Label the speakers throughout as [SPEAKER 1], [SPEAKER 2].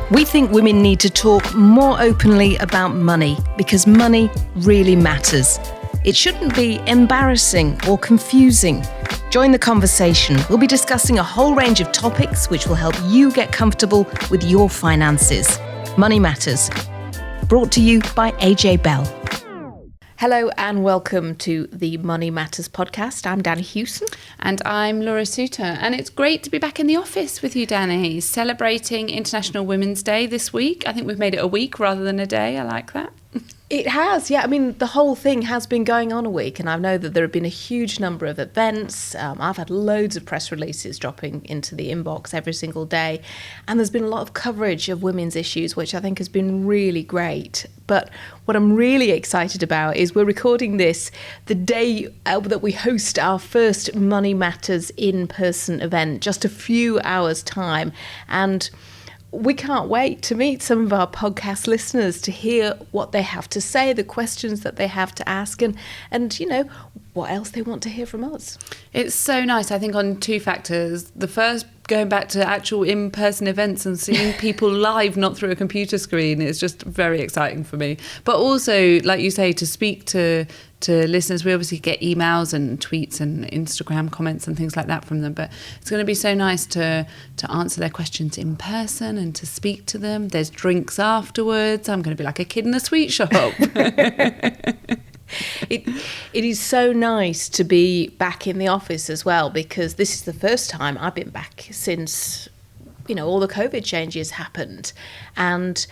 [SPEAKER 1] We think women need to talk more openly about money because money really matters. It shouldn't be embarrassing or confusing. Join the conversation. We'll be discussing a whole range of topics which will help you get comfortable with your finances. Money Matters. Brought to you by AJ Bell. Hello and welcome to the Money Matters podcast. I'm Danni Hewson.
[SPEAKER 2] And I'm Laura Suter. And it's great to be back in the office with you, Danni, celebrating International Women's Day this week. I think we've made it a week rather than a day. I like that.
[SPEAKER 1] It has, yeah. I mean, the whole thing has been going on a week, and I know that there have been a huge number of events. I've had loads of press releases dropping into the inbox every single day, and there's been a lot of coverage of women's issues, which I think has been really great. But what I'm really excited about is we're recording this the day that we host our first Money Matters in-person event, just a few hours' time, and we can't wait to meet some of our podcast listeners to hear what they have to say, the questions that they have to ask, and you know, what else they want to hear from us.
[SPEAKER 2] It's so nice, I think, on two factors. The first, going back to actual in-person events and seeing people live, not through a computer screen, is just very exciting for me. But also, like you say, to speak to listeners, we obviously get emails and tweets and Instagram comments and things like that from them, but it's going to be so nice to answer their questions in person and to speak to them. There's drinks afterwards. I'm going to be like a kid in a sweet shop.
[SPEAKER 1] It is so nice to be back in the office as well, because this is the first time I've been back since, you know, all the COVID changes happened. And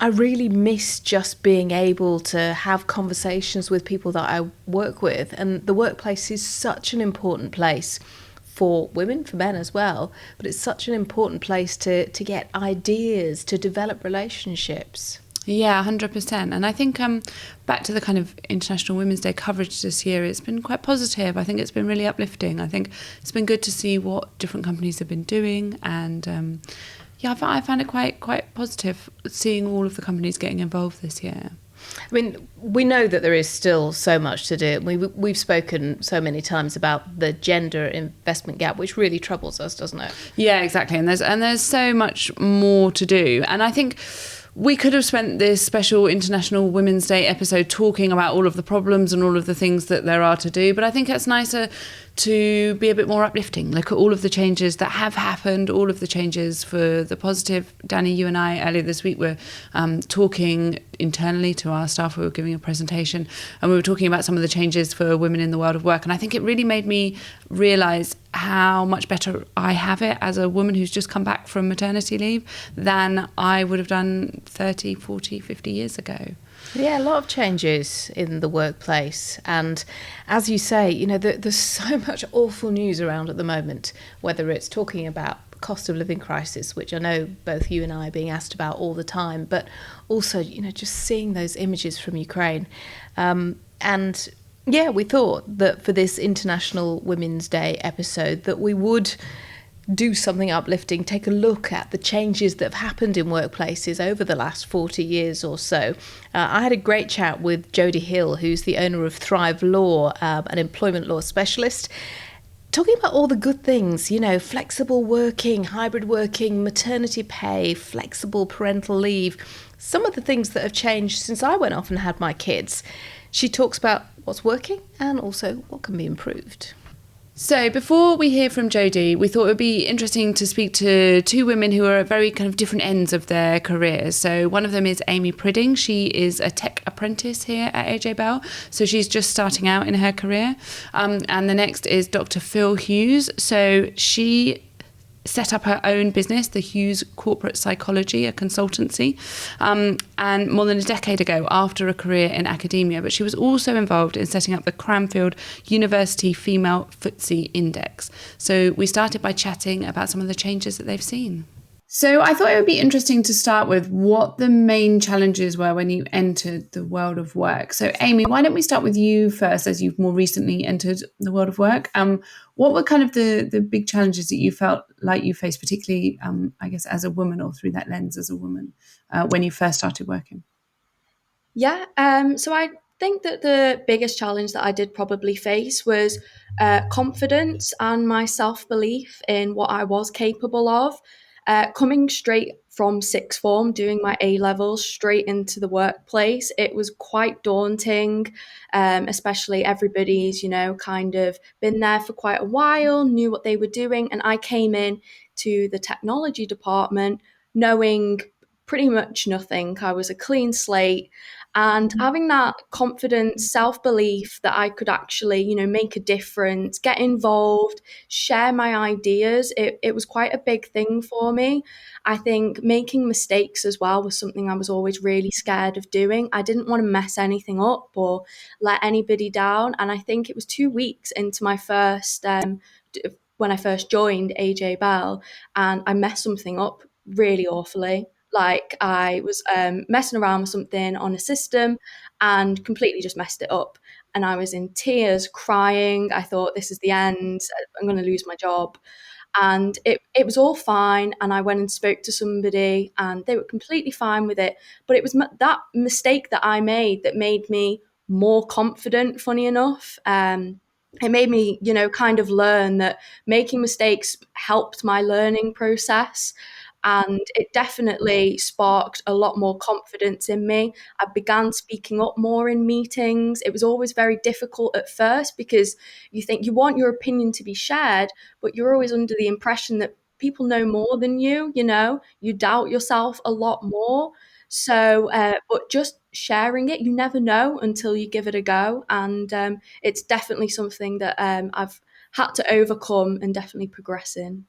[SPEAKER 1] I really miss just being able to have conversations with people that I work with. And the workplace is such an important place for women, for men as well, but it's such an important place to get ideas, to develop relationships.
[SPEAKER 2] Yeah, 100%. And I think back to the kind of International Women's Day coverage this year, it's been quite positive. I think it's been really uplifting. I think it's been good to see what different companies have been doing. And I found it quite positive seeing all of the companies getting involved this year.
[SPEAKER 1] I mean, we know that there is still so much to do. We've spoken so many times about the gender investment gap, which really troubles us, doesn't it?
[SPEAKER 2] Yeah, exactly. And there's so much more to do. And I think we could have spent this special International Women's Day episode talking about all of the problems and all of the things that there are to do. But I think it's nicer to be a bit more uplifting. Look at all of the changes that have happened, all of the changes for the positive. Danni, you and I earlier this week were talking internally to our staff. We were giving a presentation and we were talking about some of the changes for women in the world of work. And I think it really made me realise how much better I have it as a woman who's just come back from maternity leave than I would have done 30, 40, 50 years ago.
[SPEAKER 1] Yeah, a lot of changes in the workplace. And as you say, you know, there's so much awful news around at the moment, whether it's talking about the cost of living crisis, which I know both you and I are being asked about all the time, but also, you know, just seeing those images from Ukraine. And yeah, we thought that for this International Women's Day episode that we would do something uplifting, take a look at the changes that have happened in workplaces over the last 40 years or so. I had a great chat with Jodie Hill, who's the owner of Thrive Law, an employment law specialist, talking about all the good things, you know, flexible working, hybrid working, maternity pay, flexible parental leave, some of the things that have changed since I went off and had my kids. She talks about what's working and also what can be improved.
[SPEAKER 2] So before we hear from Jodie, we thought it would be interesting to speak to two women who are at very kind of different ends of their careers. So one of them is Amy Prydding. She is a tech apprentice here at AJ Bell. So she's just starting out in her career. And the next is Dr. Phyl Hughes. So she set up her own business, the Hughes Corporate Psychology, a consultancy, and more than a decade ago after a career in academia. But she was also involved in setting up the Cranfield University Female FTSE Index. So we started by chatting about some of the changes that they've seen. So I thought it would be interesting to start with what the main challenges were when you entered the world of work. So Amy, why don't we start with you first, as you've more recently entered the world of work? What were kind of the big challenges that you felt like you faced, particularly, I guess, as a woman or through that lens as a woman when you first started working?
[SPEAKER 3] Yeah, so I think that the biggest challenge that I did probably face was confidence and my self-belief in what I was capable of. Coming straight from sixth form, doing my A levels straight into the workplace. It was quite daunting, especially everybody's, kind of been there for quite a while, knew what they were doing. And I came in to the technology department knowing pretty much nothing. I was a clean slate. And having that confidence, self belief that I could actually, make a difference, get involved, share my ideas, it was quite a big thing for me. I think making mistakes as well was something I was always really scared of doing. I didn't want to mess anything up or let anybody down. And I think it was 2 weeks into my first, when I first joined AJ Bell, and I messed something up really awfully. Like I was messing around with something on a system and completely just messed it up. And I was in tears, crying. I thought, this is the end. I'm going to lose my job. And it was all fine. And I went and spoke to somebody and they were completely fine with it. But it was that mistake that I made that made me more confident, funny enough. It made me, kind of learn that making mistakes helped my learning process. And it definitely sparked a lot more confidence in me. I began speaking up more in meetings. It was always very difficult at first because you think you want your opinion to be shared, but you're always under the impression that people know more than you doubt yourself a lot more. So, but just sharing it, you never know until you give it a go. And it's definitely something that I've had to overcome and definitely progress in.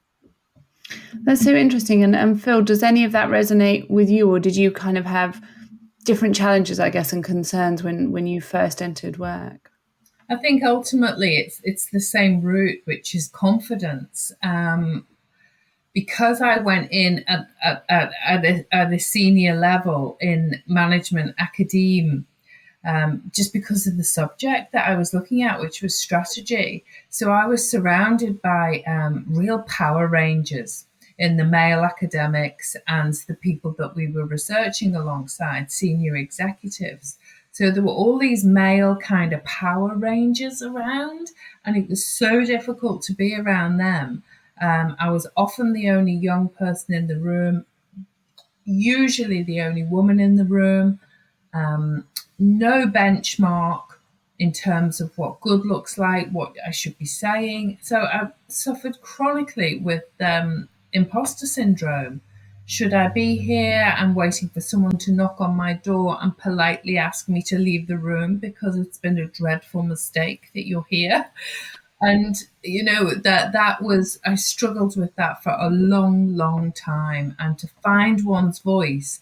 [SPEAKER 2] That's so interesting. And Phil, does any of that resonate with you, or did you kind of have different challenges, I guess, and concerns when you first entered work?
[SPEAKER 4] I think ultimately it's the same route, which is confidence. Because I went in at a senior level in management academe, just because of the subject that I was looking at, which was strategy. So I was surrounded by real power rangers in the male academics and the people that we were researching alongside, senior executives. So there were all these male kind of power rangers around, and it was so difficult to be around them. I was often the only young person in the room, usually the only woman in the room. No benchmark in terms of what good looks like, what I should be saying. So I suffered chronically with imposter syndrome. Should I be here? I'm waiting for someone to knock on my door and politely ask me to leave the room because it's been a dreadful mistake that you're here. And that was, I struggled with that for a long, long time. And to find one's voice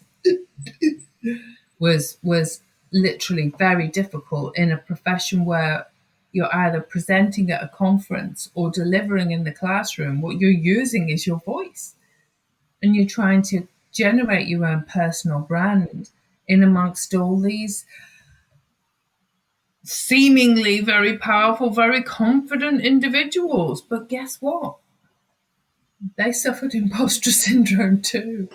[SPEAKER 4] was literally very difficult in a profession where you're either presenting at a conference or delivering in the classroom. What you're using is your voice, and you're trying to generate your own personal brand in amongst all these seemingly very powerful, very confident individuals. But guess what? They suffered imposter syndrome too.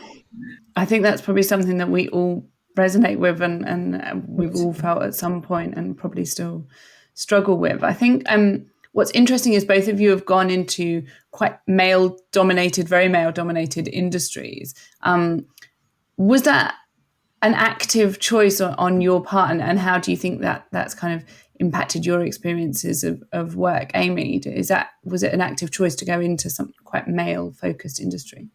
[SPEAKER 2] I think that's probably something that we all resonate with and we've all felt at some point and probably still struggle with. I think what's interesting is both of you have gone into quite very male-dominated industries. Was that an active choice on your part, and how do you think that that's kind of impacted your experiences of work? Amy, was it an active choice to go into some quite male-focused industry?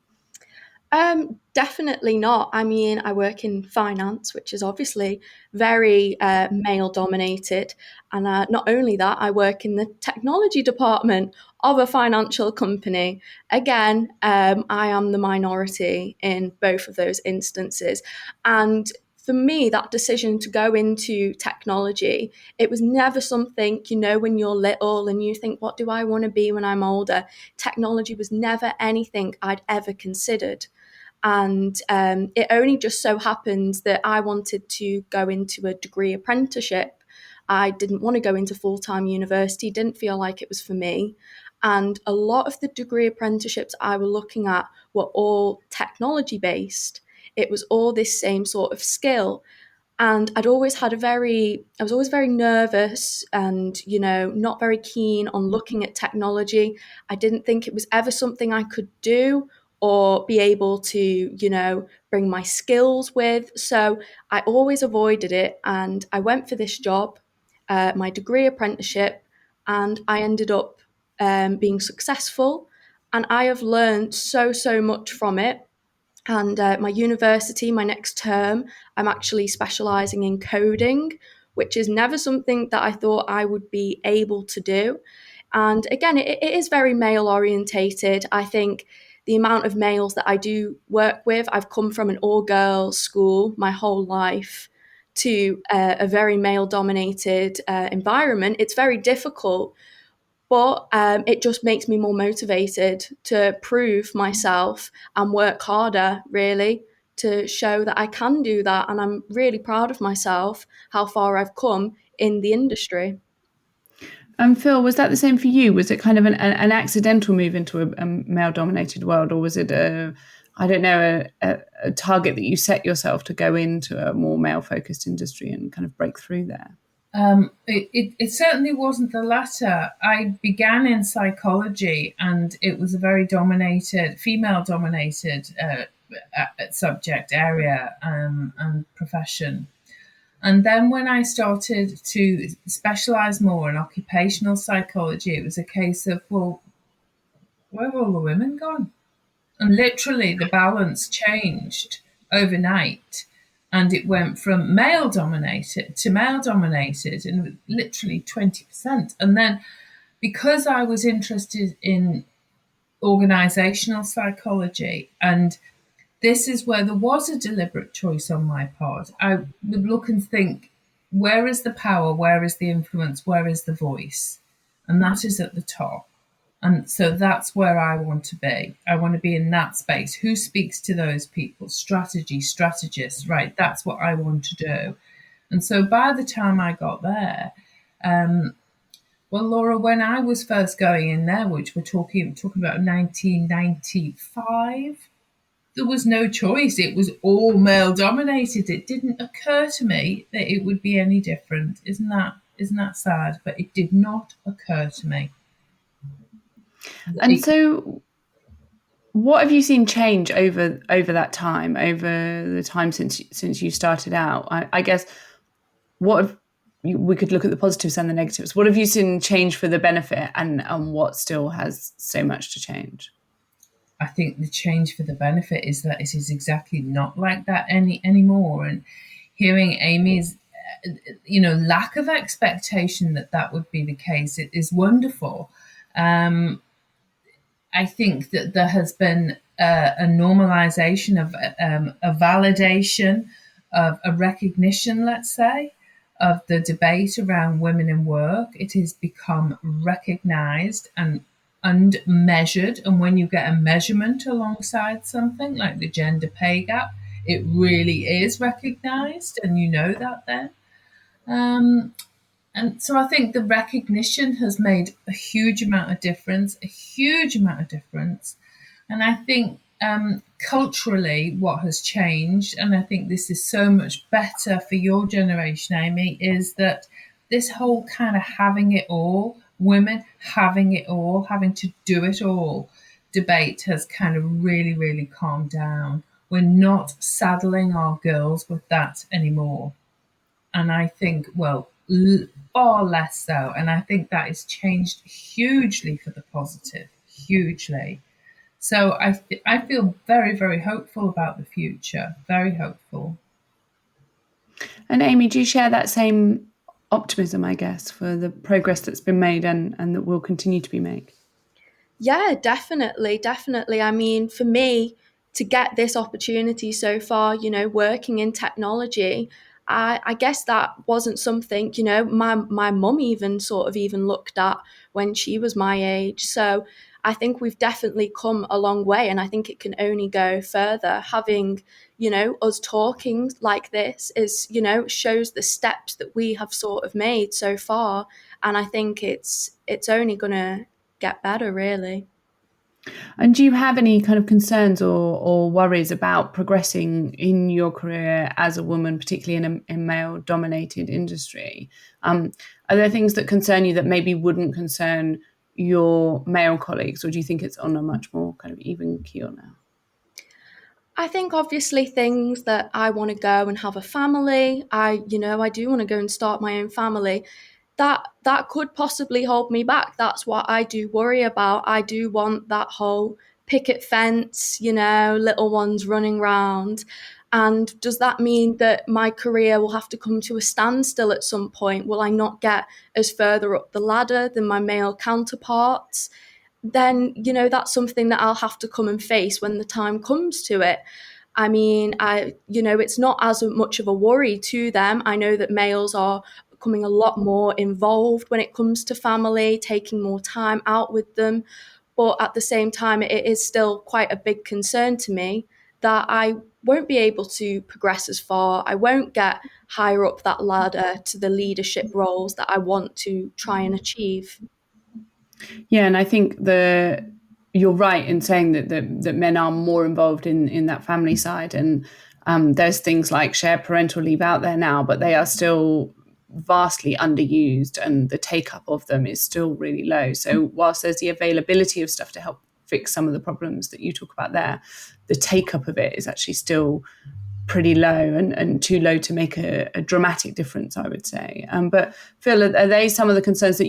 [SPEAKER 3] Definitely not. I mean, I work in finance, which is obviously very male dominated. And not only that, I work in the technology department of a financial company. Again, I am the minority in both of those instances. And for me, that decision to go into technology, it was never something, when you're little and you think, what do I want to be when I'm older? Technology was never anything I'd ever considered. And it only just so happened that I wanted to go into a degree apprenticeship. I didn't want to go into full-time university, didn't feel like it was for me. And a lot of the degree apprenticeships I was looking at were all technology-based. It was all this same sort of skill. And I was always very nervous and, not very keen on looking at technology. I didn't think it was ever something I could do or be able to, bring my skills with. So I always avoided it, and I went for this job, my degree apprenticeship, and I ended up being successful. And I have learned so much from it. And my university, my next term, I'm actually specialising in coding, which is never something that I thought I would be able to do. And again, it is very male orientated. I think the amount of males that I do work with, I've come from an all girls school my whole life to a very male dominated environment. It's very difficult, but it just makes me more motivated to prove myself and work harder, really, to show that I can do that. And I'm really proud of myself, how far I've come in the industry.
[SPEAKER 2] Phyl, was that the same for you? Was it kind of an accidental move into a male-dominated world, or was it a target that you set yourself to go into a more male-focused industry and kind of break through there?
[SPEAKER 4] It certainly wasn't the latter. I began in psychology, and it was a very female-dominated subject area and profession. And then when I started to specialise more in occupational psychology, it was a case of, well, where have all the women gone? And literally the balance changed overnight. And it went from male dominated to male dominated in literally 20%. And then because I was interested in organisational psychology, and this is where there was a deliberate choice on my part, I would look and think, where is the power? Where is the influence? Where is the voice? And that is at the top. And so that's where I want to be. I want to be in that space. Who speaks to those people? Strategists, right? That's what I want to do. And so by the time I got there, well, Laura, when I was first going in there, which we're talking about 1995, there was no choice. It was all male dominated. It didn't occur to me that it would be any different. Isn't that sad? But it did not occur to me.
[SPEAKER 2] And so what have you seen change over that time, over the time since you started out? I guess we could look at the positives and the negatives. What have you seen change for the benefit, and what still has so much to change?
[SPEAKER 4] I think the change for the benefit is that it is exactly not like that anymore. And hearing Amy's, lack of expectation that would be the case, it is wonderful. I think that there has been a normalization of a validation, of a recognition, let's say, of the debate around women in work. It has become recognized and measured. And when you get a measurement alongside something like the gender pay gap, it really is recognized, and you know that then. And so I think the recognition has made a huge amount of difference. And I think culturally what has changed, and I think this is so much better for your generation, Amy, is that this whole kind of having it all, women having it all, having to do it all debate has kind of really, really calmed down. We're not saddling our girls with that anymore. And I think, well, far less so. And I think that has changed hugely for the positive, hugely. So I feel very, very hopeful about the future, very hopeful.
[SPEAKER 2] And Amy, do you share that same optimism, I guess, for the progress that's been made and that will continue to be made?
[SPEAKER 3] Yeah, definitely. I mean, for me, to get this opportunity so far, working in technology, I guess that wasn't something, my mum even sort of even looked at when she was my age. So I think we've definitely come a long way, and I think it can only go further. Having, us talking like this is, shows the steps that we have sort of made so far. And I think it's only going to get better, really.
[SPEAKER 2] And do you have any kind of concerns or worries about progressing in your career as a woman, particularly in a male-dominated industry? Are there things that concern you that maybe wouldn't concern your male colleagues, or do you think it's on a much more kind of even keel now?
[SPEAKER 3] I think obviously things that I want to go and have a family. I do want to go and start my own family. That could possibly hold me back. That's what I do worry about. I do want that whole picket fence, little ones running around. And does that mean that my career will have to come to a standstill at some point? Will I not get as further up the ladder than my male counterparts? Then, that's something that I'll have to come and face when the time comes to it. I mean, it's not as much of a worry to them. I know that males are becoming a lot more involved when it comes to family, taking more time out with them. But at the same time, it is still quite a big concern to me that I won't be able to progress as far. I won't get higher up that ladder to the leadership roles that I want to try and achieve.
[SPEAKER 2] Yeah, and I think you're right in saying that men are more involved in that family side, and there's things like shared parental leave out there now, but they are still vastly underused, and the take up of them is still really low. So whilst there's the availability of stuff to help fix some of the problems that you talk about there, the take up of it is actually still pretty low, and too low to make a dramatic difference, I would say. But Phyl, are they some of the concerns that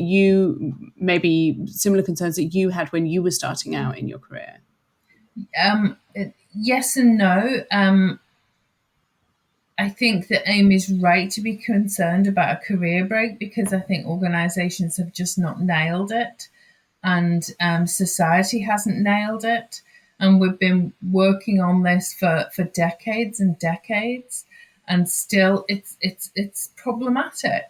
[SPEAKER 2] maybe similar concerns that you had when you were starting out in your career?
[SPEAKER 4] Yes and no. I think that Amy's right to be concerned about a career break, because I think organisations have just not nailed it, and society hasn't nailed it. And we've been working on this for decades and decades, and still it's problematic.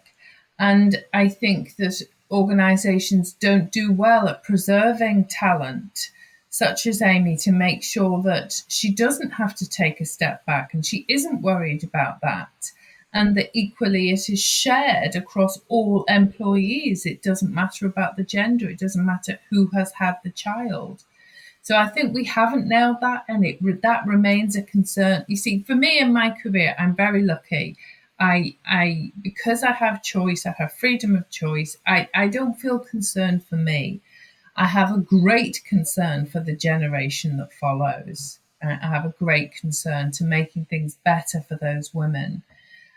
[SPEAKER 4] And I think that organisations don't do well at preserving talent such as Amy, to make sure that she doesn't have to take a step back, and she isn't worried about that. And that equally it is shared across all employees. It doesn't matter about the gender. It doesn't matter who has had the child. So I think we haven't nailed that, and that remains a concern. You see, for me in my career, I'm very lucky. Because I have choice, I have freedom of choice. I don't feel concerned for me. I have a great concern for the generation that follows. I have a great concern to making things better for those women.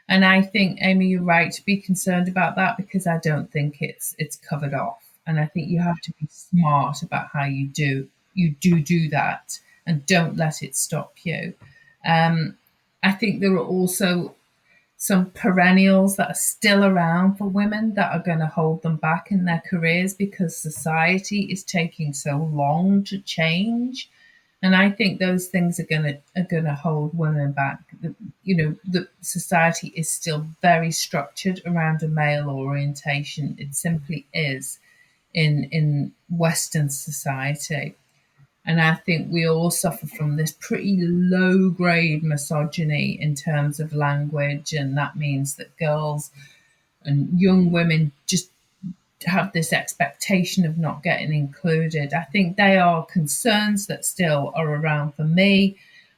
[SPEAKER 4] And I think, Amy, you're right to be concerned about that, because I don't think it's covered off. And I think you have to be smart about how you do that, and don't let it stop you. I think there are also some perennials that are still around for women that are going to hold them back in their careers, because society is taking so long to change. And I think those things are going to hold women back. The society is still very structured around a male orientation. It simply is in Western society. And I think we all suffer from this pretty low grade misogyny in terms of language. And that means that girls and young women just have this expectation of not getting included. I think they are concerns that still are around for me.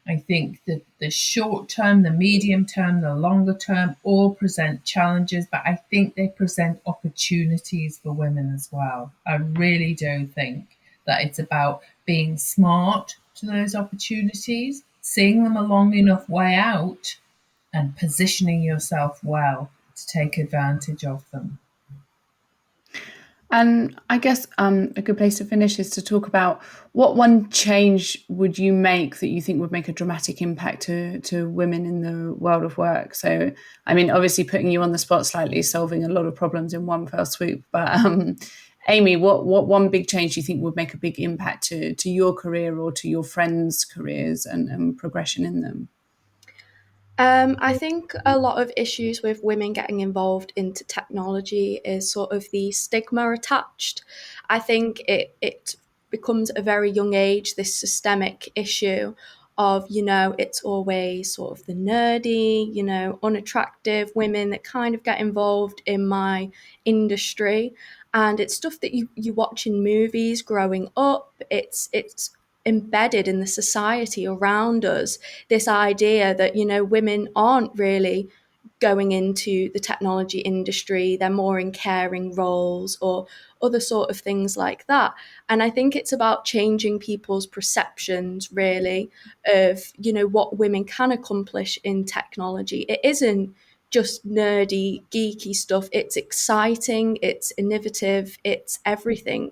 [SPEAKER 4] I think that the short term, the medium term, the longer term all present challenges, but I think they present opportunities for women as well. I really do think that it's about being smart to those opportunities, seeing them a long enough way out, and positioning yourself well to take advantage of them.
[SPEAKER 2] And I guess a good place to finish is to talk about what one change would you make that you think would make a dramatic impact to women in the world of work. So, I mean, obviously putting you on the spot slightly, solving a lot of problems in one fell swoop. But Amy, what one big change do you think would make a big impact to your career or to your friends' careers and progression in them?
[SPEAKER 3] I think a lot of issues with women getting involved into technology is sort of the stigma attached. I think it becomes at a very young age this systemic issue of, it's always sort of the nerdy, unattractive women that kind of get involved in my industry. And it's stuff that you watch in movies growing up. It's embedded in the society around us, this idea that women aren't really going into the technology industry. They're more in caring roles or other sort of things like that. And I think it's about changing people's perceptions, really, of, you know, what women can accomplish in technology. It isn't just nerdy, geeky stuff. It's exciting, it's innovative, it's everything.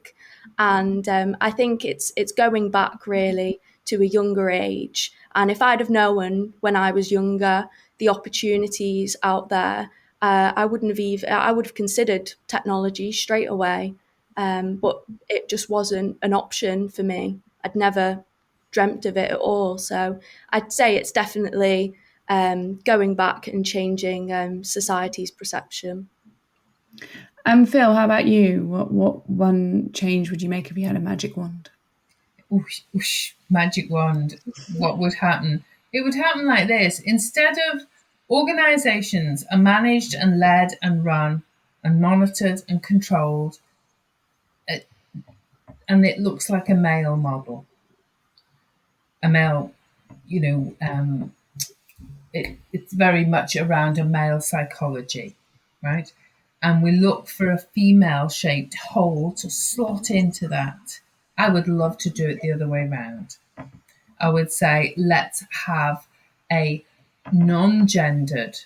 [SPEAKER 3] And I think it's going back really to a younger age. And if I'd have known when I was younger the opportunities out there, I would have considered technology straight away. But it just wasn't an option for me. I'd never dreamt of it at all. So I'd say it's definitely going back and changing society's perception.
[SPEAKER 2] Phyl, how about you? What one change would you make if you had a magic wand?
[SPEAKER 4] Oosh, oosh, magic wand. What would happen? It would happen like this. Instead of organizations are managed and led and run and monitored and controlled, and it looks like a male model. A male, it's very much around a male psychology, right? And we look for a female-shaped hole to slot into that. I would love to do it the other way around. I would say, let's have a non-gendered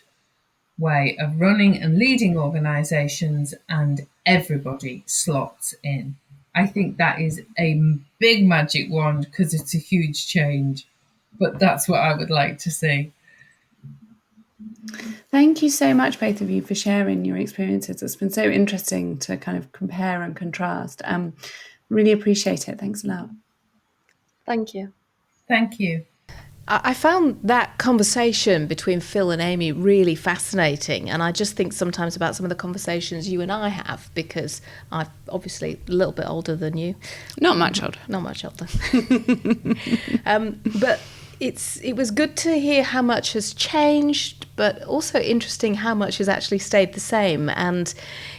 [SPEAKER 4] way of running and leading organizations, and everybody slots in. I think that is a big magic wand because it's a huge change, but that's what I would like to see.
[SPEAKER 2] Thank you so much, both of you, for sharing your experiences. It's been so interesting to kind of compare and contrast. Really appreciate it. Thanks a lot.
[SPEAKER 3] Thank you.
[SPEAKER 4] Thank you.
[SPEAKER 1] I found that conversation between Phyl and Amy really fascinating, and I just think sometimes about some of the conversations you and I have, because I'm obviously a little bit older than you.
[SPEAKER 2] Not much older.
[SPEAKER 1] Not much older. But it was good to hear how much has changed, but also interesting how much has actually stayed the same. And,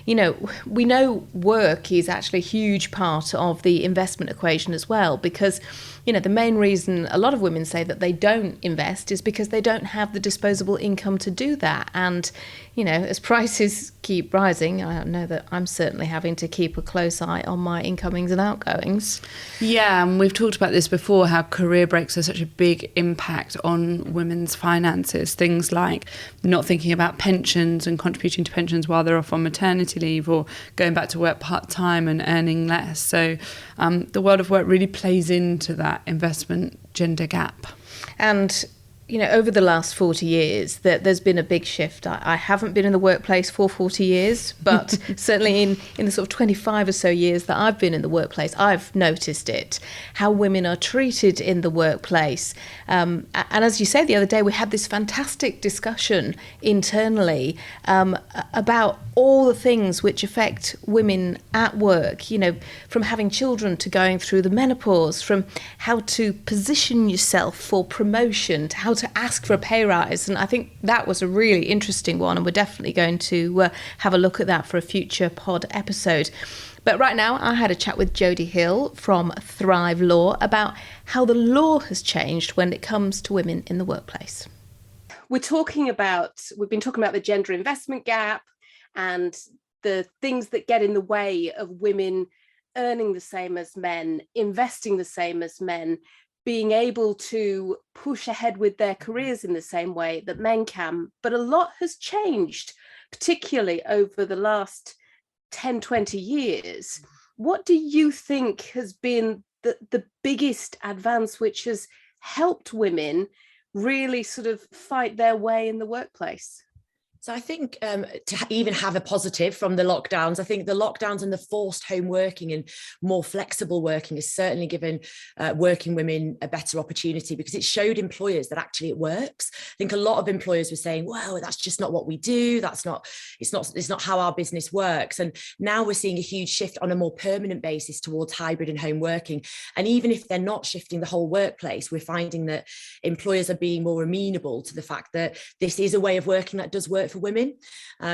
[SPEAKER 1] you know, we know work is actually a huge part of the investment equation as well, because, you know, the main reason a lot of women say that they don't invest is because they don't have the disposable income to do that. And, you know, as prices keep rising, I know that I'm certainly having to keep a close eye on my incomings and outgoings.
[SPEAKER 2] Yeah, and we've talked about this before, how career breaks are such a big impact on women's finances. Things like not thinking about pensions and contributing to pensions while they're off on maternity leave, or going back to work part-time and earning less. So the world of work really plays into that investment gender gap.
[SPEAKER 1] And, you know, over the last 40 years, there's been a big shift. I haven't been in the workplace for 40 years, but certainly in the sort of 25 or so years that I've been in the workplace, I've noticed it, how women are treated in the workplace. And as you say, the other day, we had this fantastic discussion internally about all the things which affect women at work, you know, from having children to going through the menopause, from how to position yourself for promotion to how to ask for a pay rise. And I think that was a really interesting one, and we're definitely going to have a look at that for a future pod episode. But right now I had a chat with Jodie Hill from Thrive Law about how the law has changed when it comes to women in the workplace.
[SPEAKER 5] We've been talking about the gender investment gap and the things that get in the way of women earning the same as men, investing the same as men, being able to push ahead with their careers in the same way that men can. But a lot has changed, particularly over the last 10, 20 years. What do you think has been the biggest advance which has helped women really sort of fight their way in the workplace?
[SPEAKER 6] So I think to even have a positive from the lockdowns, I think the lockdowns and the forced home working and more flexible working has certainly given working women a better opportunity, because it showed employers that actually it works. I think a lot of employers were saying, well, that's just not what we do. It's not how our business works. And now we're seeing a huge shift on a more permanent basis towards hybrid and home working. And even if they're not shifting the whole workplace, we're finding that employers are being more amenable to the fact that this is a way of working that does work for women.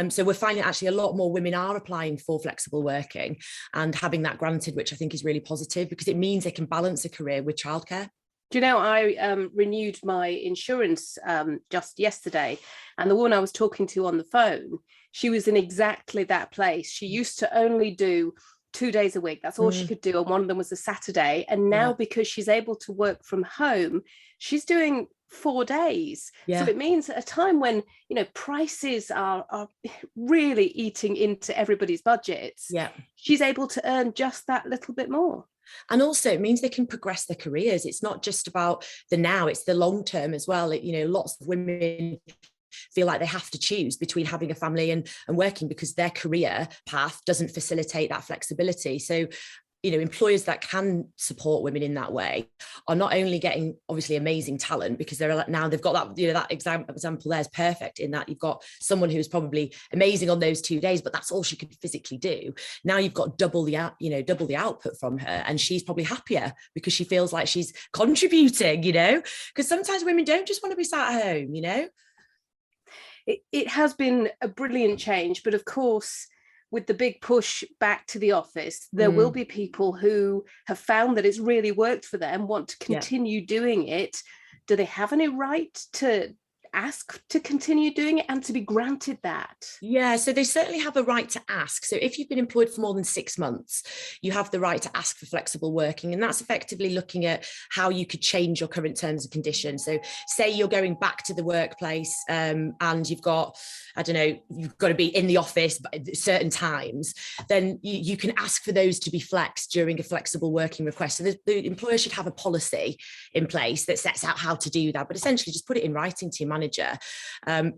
[SPEAKER 6] So we're finding actually a lot more women are applying for flexible working and having that granted, which I think is really positive, because it means they can balance a career with childcare.
[SPEAKER 5] Do you know, I renewed my insurance just yesterday, and the woman I was talking to on the phone, she was in exactly that place. She used to only do 2 days a week. That's all she could do. And one of them was a Saturday. And now, because she's able to work from home, she's doing 4 days. So it means at a time when, you know, prices are really eating into everybody's budgets, she's able to earn just that little bit more.
[SPEAKER 6] And also it means they can progress their careers. It's not just about the now, it's the long term as well. You know, lots of women feel like they have to choose between having a family and working because their career path doesn't facilitate that flexibility. So, you know, employers that can support women in that way are not only getting obviously amazing talent, because they're now they've got that, you know, that example there is perfect in that you've got someone who's probably amazing on those 2 days, but that's all she could physically do. Now you've got double the output from her, and she's probably happier because she feels like she's contributing, you know, because sometimes women don't just want to be sat at home, you know.
[SPEAKER 5] It has been a brilliant change, but of course, with the big push back to the office, there will be people who have found that it's really worked for them, want to continue doing it. Do they have any right to ask to continue doing it and to be granted that?
[SPEAKER 6] Yeah, so they certainly have a right to ask. So if you've been employed for more than 6 months, you have the right to ask for flexible working. And that's effectively looking at how you could change your current terms and conditions. So say you're going back to the workplace and you've got, I don't know, you've got to be in the office at certain times, then you can ask for those to be flexed during a flexible working request. So the employer should have a policy in place that sets out how to do that, but essentially just put it in writing to your manager.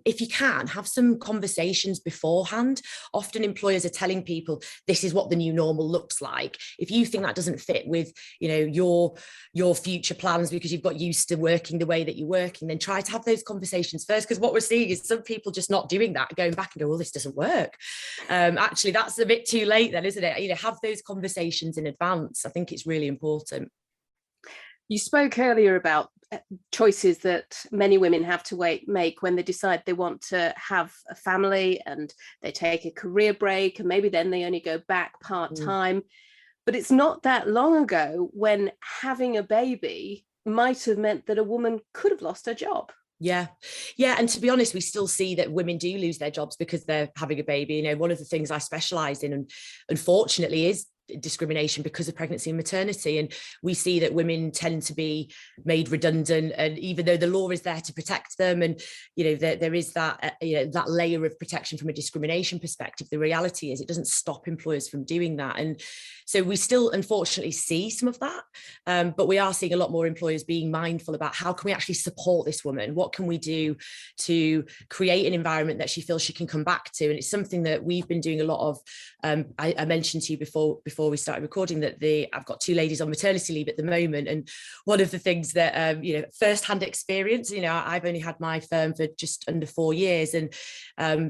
[SPEAKER 6] If you can, have some conversations beforehand. Often employers are telling people this is what the new normal looks like. If you think that doesn't fit with, you know, your future plans because you've got used to working the way that you're working, then try to have those conversations first, because what we're seeing is some people just not doing that, going back and go, well, this doesn't work. Actually, that's a bit too late then, isn't it? You know, have those conversations in advance. I think it's really important.
[SPEAKER 5] You spoke earlier about choices that many women have to make when they decide they want to have a family and they take a career break, and maybe then they only go back part-time. But it's not that long ago when having a baby might have meant that a woman could have lost her job.
[SPEAKER 6] Yeah. And to be honest, we still see that women do lose their jobs because they're having a baby. You know, one of the things I specialise in, and unfortunately, is discrimination because of pregnancy and maternity. And we see that women tend to be made redundant, and even though the law is there to protect them, and you know there is that that layer of protection from a discrimination perspective, the reality is it doesn't stop employers from doing that. And so we still unfortunately see some of that, but we are seeing a lot more employers being mindful about how can we actually support this woman, what can we do to create an environment that she feels she can come back to. And it's something that we've been doing a lot of. I mentioned to you before we started recording that I've got 2 ladies on maternity leave at the moment, and one of the things that first-hand experience, you know, I've only had my firm for just under 4 years, and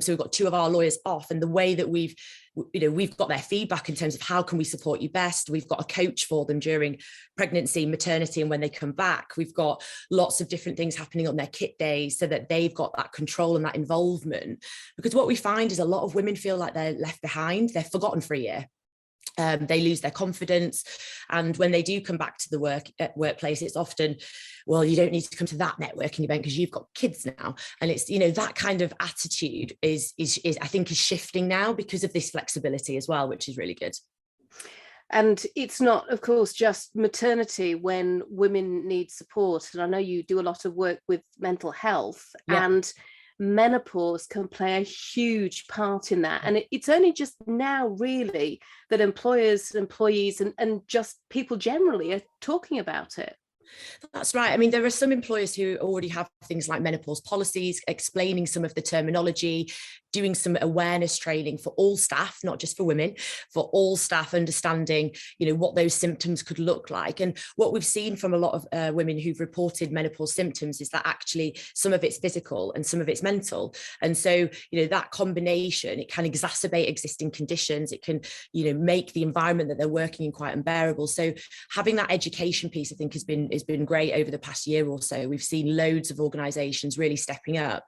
[SPEAKER 6] so we've got 2 of our lawyers off, and the way that we've got their feedback in terms of how can we support you best. We've got a coach for them during pregnancy, maternity, and when they come back. We've got lots of different things happening on their kit days so that they've got that control and that involvement. Because what we find is a lot of women feel like they're left behind, they're forgotten for a year. They lose their confidence, and when they do come back to the workplace, it's often, well, you don't need to come to that networking event because you've got kids now. And it's, you know, that kind of attitude is I think is shifting now because of this flexibility as well, which is really good.
[SPEAKER 5] And it's not, of course, just maternity when women need support. And I know you do a lot of work with mental health, and menopause can play a huge part in that. And it's only just now really that employers, employees, and just people generally are talking about it.
[SPEAKER 6] That's right. I mean, there are some employers who already have things like menopause policies, explaining some of the terminology, doing some awareness training for all staff, not just for women, for all staff, understanding, you know, what those symptoms could look like. And what we've seen from a lot of women who've reported menopause symptoms is that actually some of it's physical and some of it's mental. And so, you know, that combination, it can exacerbate existing conditions. It can, you know, make the environment that they're working in quite unbearable. So having that education piece, I think, has been great over the past year or so. We've seen loads of organisations really stepping up.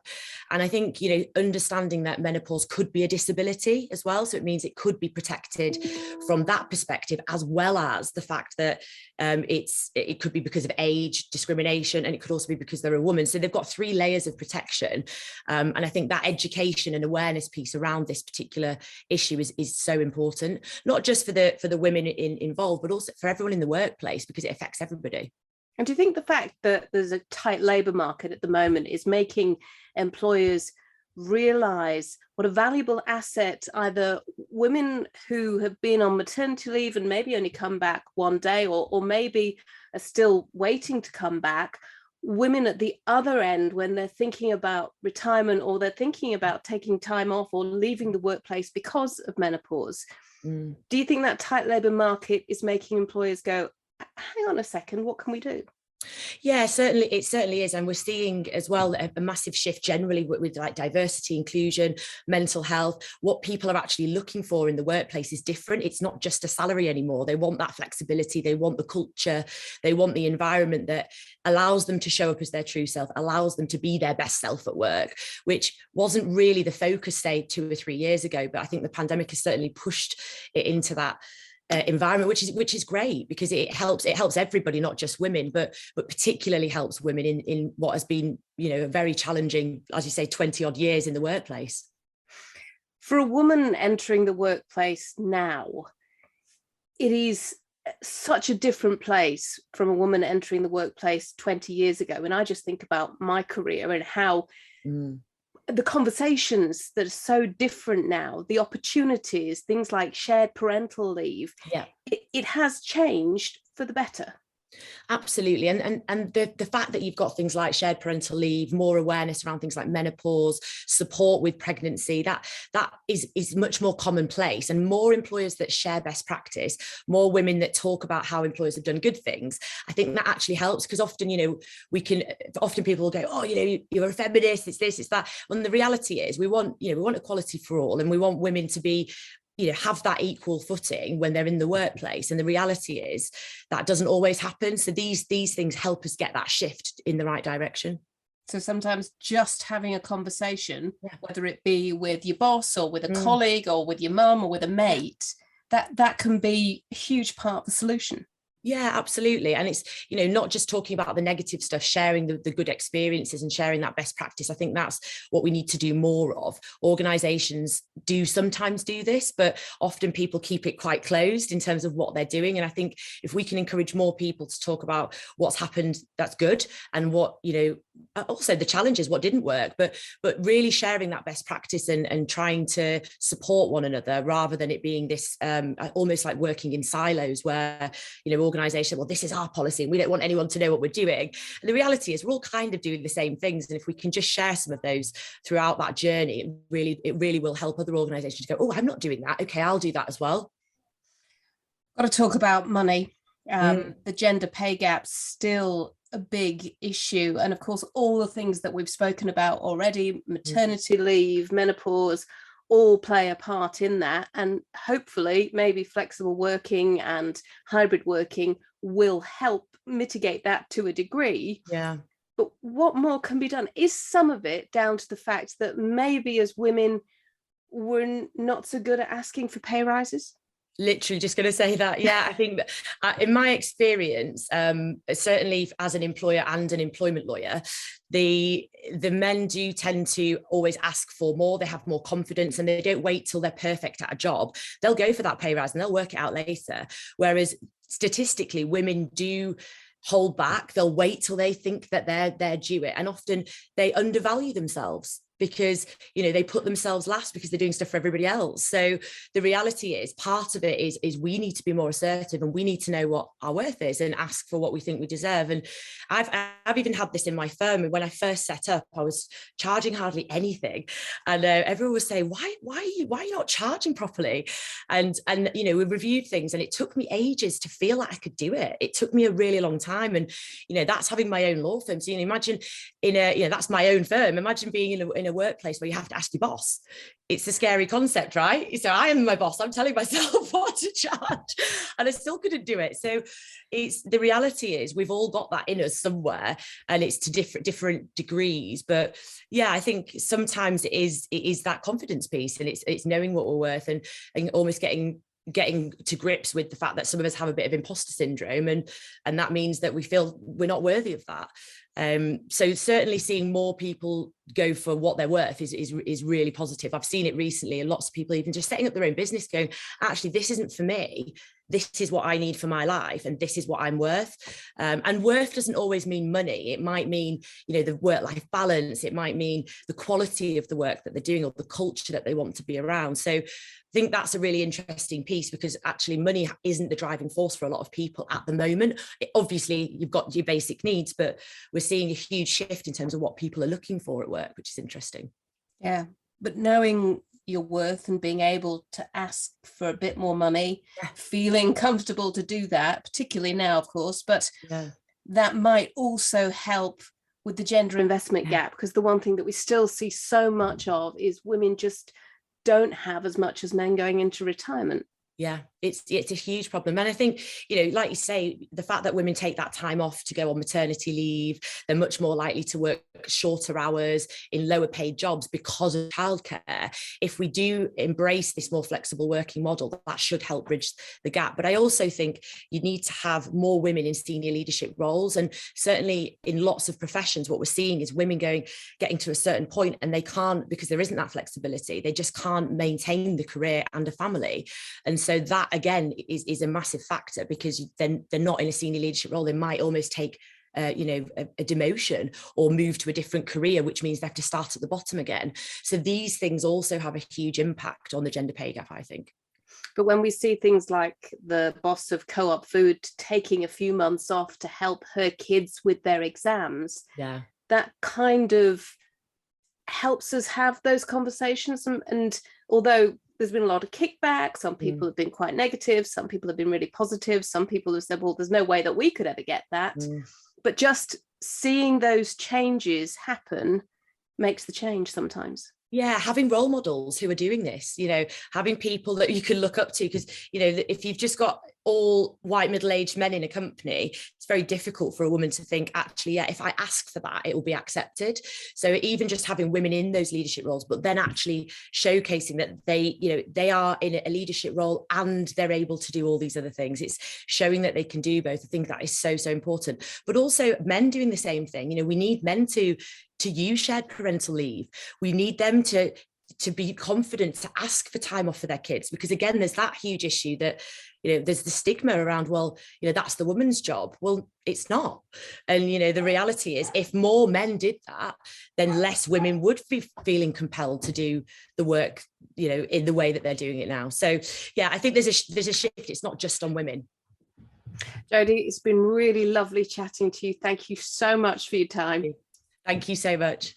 [SPEAKER 6] And I think, you know, understanding that like menopause could be a disability as well. So it means it could be protected from that perspective, as well as the fact that it could be because of age discrimination, and it could also be because they're a woman. So they've got 3 layers of protection. And I think that education and awareness piece around this particular issue is so important, not just for the women involved, but also for everyone in the workplace, because it affects everybody.
[SPEAKER 5] And do you think the fact that there's a tight labour market at the moment is making employers realise what a valuable asset either women who have been on maternity leave and maybe only come back one day, or maybe are still waiting to come back, women at the other end when they're thinking about retirement, or they're thinking about taking time off or leaving the workplace because of menopause? Do you think that tight labour market is making employers go, hang on a second, what can we do?
[SPEAKER 6] Yeah, certainly, it certainly is. And we're seeing as well a massive shift generally with like diversity, inclusion, mental health. What people are actually looking for in the workplace is different. It's not just a salary anymore. They want that flexibility. They want the culture. They want the environment that allows them to show up as their true self, allows them to be their best self at work, which wasn't really the focus, say, 2 or 3 years ago. But I think the pandemic has certainly pushed it into that environment, which is great, because it helps everybody, not just women, but particularly helps women in what has been, a very challenging, as you say, 20 odd years in the workplace.
[SPEAKER 5] For a woman entering the workplace now, it is such a different place from a woman entering the workplace 20 years ago. And I just think about my career and how the conversations that are so different now, the opportunities, things like shared parental leave, it has changed for the better.
[SPEAKER 6] Absolutely. And the fact that you've got things like shared parental leave, more awareness around things like menopause, support with pregnancy, that is much more commonplace, and more employers that share best practice, more women that talk about how employers have done good things. I think that actually helps, because often, often people will go, oh, you're a feminist, it's this, it's that. When the reality is we want equality for all, and we want women to be have that equal footing when they're in the workplace. And the reality is that doesn't always happen. So these things help us get that shift in the right direction.
[SPEAKER 5] So sometimes just having a conversation, whether it be with your boss or with a colleague or with your mum or with a mate, that can be a huge part of the solution.
[SPEAKER 6] Yeah, absolutely. And it's, not just talking about the negative stuff, sharing the good experiences and sharing that best practice. I think that's what we need to do more of. Organisations do sometimes do this, but often people keep it quite closed in terms of what they're doing. And I think if we can encourage more people to talk about what's happened that's good, and what, also the challenges, what didn't work, but really sharing that best practice and trying to support one another, rather than it being this almost like working in silos where, organisation, well, this is our policy and we don't want anyone to know what we're doing. And the reality is we're all kind of doing the same things. And if we can just share some of those throughout that journey, it really will help other organisations go, oh, I'm not doing that. Okay, I'll do that as well.
[SPEAKER 5] Got to talk about money. The gender pay gap's still a big issue. And of course, all the things that we've spoken about already, maternity leave, menopause, all play a part in that. And hopefully maybe flexible working and hybrid working will help mitigate that to a degree.
[SPEAKER 6] Yeah.
[SPEAKER 5] But what more can be done? Is some of it down to the fact that maybe as women we're not so good at asking for pay rises?
[SPEAKER 6] Literally just going to say that. Yeah, I think that, in my experience, certainly as an employer and an employment lawyer, the men do tend to always ask for more. They have more confidence and they don't wait till they're perfect at a job. They'll go for that pay rise and they'll work it out later. Whereas statistically, women do hold back. They'll wait till they think that they're due it. And often they undervalue themselves, because they put themselves last because they're doing stuff for everybody else. So the reality is, part of it is we need to be more assertive, and we need to know what our worth is and ask for what we think we deserve. And I've even had this in my firm. When I first set up, I was charging hardly anything, and everyone was saying, why are you not charging properly? And we reviewed things, and it took me ages to feel like I could do it. It took me a really long time, and that's having my own law firm. So imagine that's my own firm. Imagine being in a a workplace where you have to ask your boss. It's a scary concept, right? So I am my boss. I'm telling myself what to charge, and I still couldn't do it. So it's the reality is we've all got that in us somewhere, and it's to different degrees. But yeah, I think sometimes it is that confidence piece, and it's knowing what we're worth, and almost getting to grips with the fact that some of us have a bit of imposter syndrome, and that means that we feel we're not worthy of that. So certainly seeing more people go for what they're worth is really positive. I've seen it recently, and lots of people even just setting up their own business going, actually, this isn't for me. This is what I need for my life, and this is what I'm worth. And worth doesn't always mean money. It might mean, the work-life balance. It might mean the quality of the work that they're doing, or the culture that they want to be around. So I think that's a really interesting piece, because actually money isn't the driving force for a lot of people at the moment. Obviously, you've got your basic needs, but we're seeing a huge shift in terms of what people are looking for at work, which is interesting.
[SPEAKER 5] Yeah, but knowing your worth and being able to ask for a bit more money, feeling comfortable to do that, particularly now, of course, but that might also help with the gender investment gap, because the one thing that we still see so much of is women just don't have as much as men going into retirement.
[SPEAKER 6] Yeah, it's a huge problem. And I think, like you say, the fact that women take that time off to go on maternity leave, they're much more likely to work shorter hours in lower paid jobs because of childcare. If we do embrace this more flexible working model, that should help bridge the gap. But I also think you need to have more women in senior leadership roles. And certainly in lots of professions, what we're seeing is women getting to a certain point, and they can't, because there isn't that flexibility, they just can't maintain the career and a family. And so that again is a massive factor, because then they're not in a senior leadership role. They might almost take a demotion or move to a different career, which means they have to start at the bottom again. So these things also have a huge impact on the gender pay gap, I think.
[SPEAKER 5] But when we see things like the boss of Co-op Food taking a few months off to help her kids with their exams, that kind of helps us have those conversations. And although there's been a lot of kickback, some people have been quite negative, some people have been really positive, some people have said, well, there's no way that we could ever get that. But just seeing those changes happen makes the change sometimes.
[SPEAKER 6] Yeah, having role models who are doing this, having people that you can look up to, because, if you've just got all white middle-aged men in a company, it's very difficult for a woman to think, actually, if I ask for that, it will be accepted. So even just having women in those leadership roles, but then actually showcasing that they are in a leadership role and they're able to do all these other things. It's showing that they can do both. I think that is so, so important. But also men doing the same thing. We need men to use shared parental leave. We need them to be confident to ask for time off for their kids, because again, there's that huge issue that there's the stigma around, that's the woman's job. Well, it's not. And the reality is, if more men did that, then less women would be feeling compelled to do the work in the way that they're doing it now. So yeah, I think there's a shift. It's not just on women.
[SPEAKER 5] Jodie, it's been really lovely chatting to you. Thank you so much for your time.
[SPEAKER 6] Thank you so much.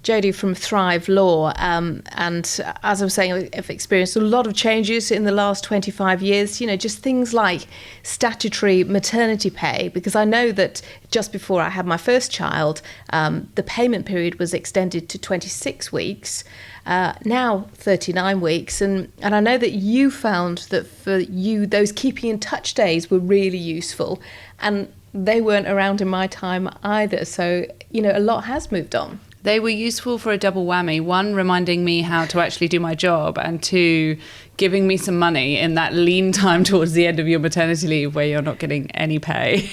[SPEAKER 1] Jodie from Thrive Law, and as I was saying, I've experienced a lot of changes in the last 25 years, just things like statutory maternity pay, because I know that just before I had my first child, the payment period was extended to 26 weeks, now 39 weeks, and I know that you found that for you, those keeping in touch days were really useful, and they weren't around in my time either, so, a lot has moved on.
[SPEAKER 2] They were useful for a double whammy. One, reminding me how to actually do my job, and two, giving me some money in that lean time towards the end of your maternity leave where you're not getting any pay.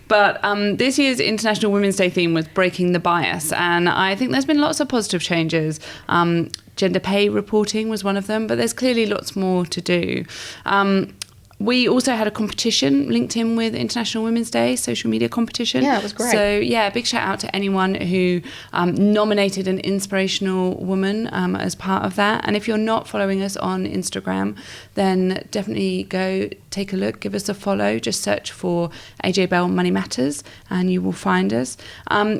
[SPEAKER 2] But this year's International Women's Day theme was breaking the bias, and I think there's been lots of positive changes. Gender pay reporting was one of them, but there's clearly lots more to do. We also had a competition linked in with International Women's Day, social media competition.
[SPEAKER 1] Yeah, it was great.
[SPEAKER 2] So yeah, big shout out to anyone who nominated an inspirational woman as part of that. And if you're not following us on Instagram, then definitely go take a look, give us a follow. Just search for AJ Bell Money Matters and you will find us.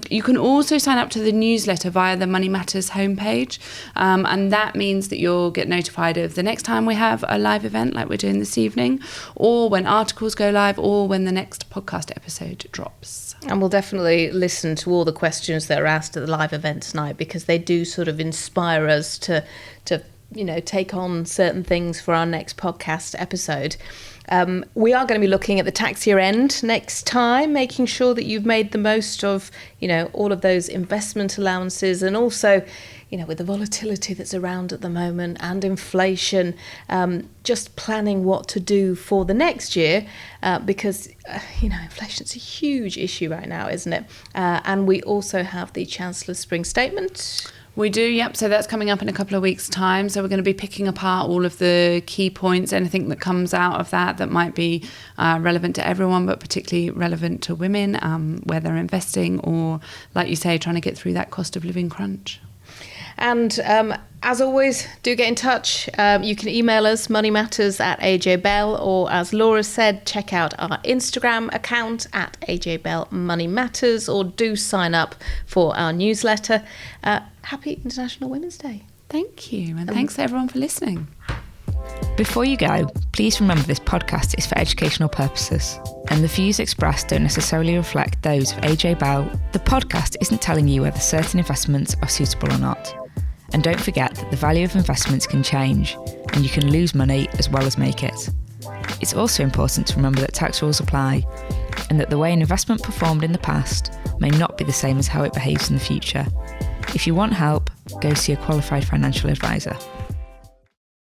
[SPEAKER 2] You can also sign up to the newsletter via the Money Matters homepage. And that means that you'll get notified of the next time we have a live event like we're doing this evening, or when articles go live, or when the next podcast episode drops.
[SPEAKER 1] And we'll definitely listen to all the questions that are asked at the live event tonight, because they do sort of inspire us to take on certain things for our next podcast episode. We are going to be looking at the tax year end next time, making sure that you've made the most of, all of those investment allowances, and also, with the volatility that's around at the moment and inflation, just planning what to do for the next year, because, inflation's a huge issue right now, isn't it? And we also have the Chancellor's Spring Statement.
[SPEAKER 2] We do, yep. So that's coming up in a couple of weeks' time. So we're going to be picking apart all of the key points, anything that comes out of that might be relevant to everyone, but particularly relevant to women, where they're investing or, like you say, trying to get through that cost of living crunch.
[SPEAKER 1] And as always, do get in touch. You can email us, moneymatters@AJ Bell, or as Laura said, check out our Instagram account @AJBellMoneyMatters, or do sign up for our newsletter. Happy International Women's Day.
[SPEAKER 2] Thank you, and thanks to everyone for listening.
[SPEAKER 7] Before you go, please remember this podcast is for educational purposes, and the views expressed don't necessarily reflect those of AJ Bell. The podcast isn't telling you whether certain investments are suitable or not. And don't forget that the value of investments can change, and you can lose money as well as make it. It's also important to remember that tax rules apply, and that the way an investment performed in the past may not be the same as how it behaves in the future. If you want help, go see a qualified financial advisor.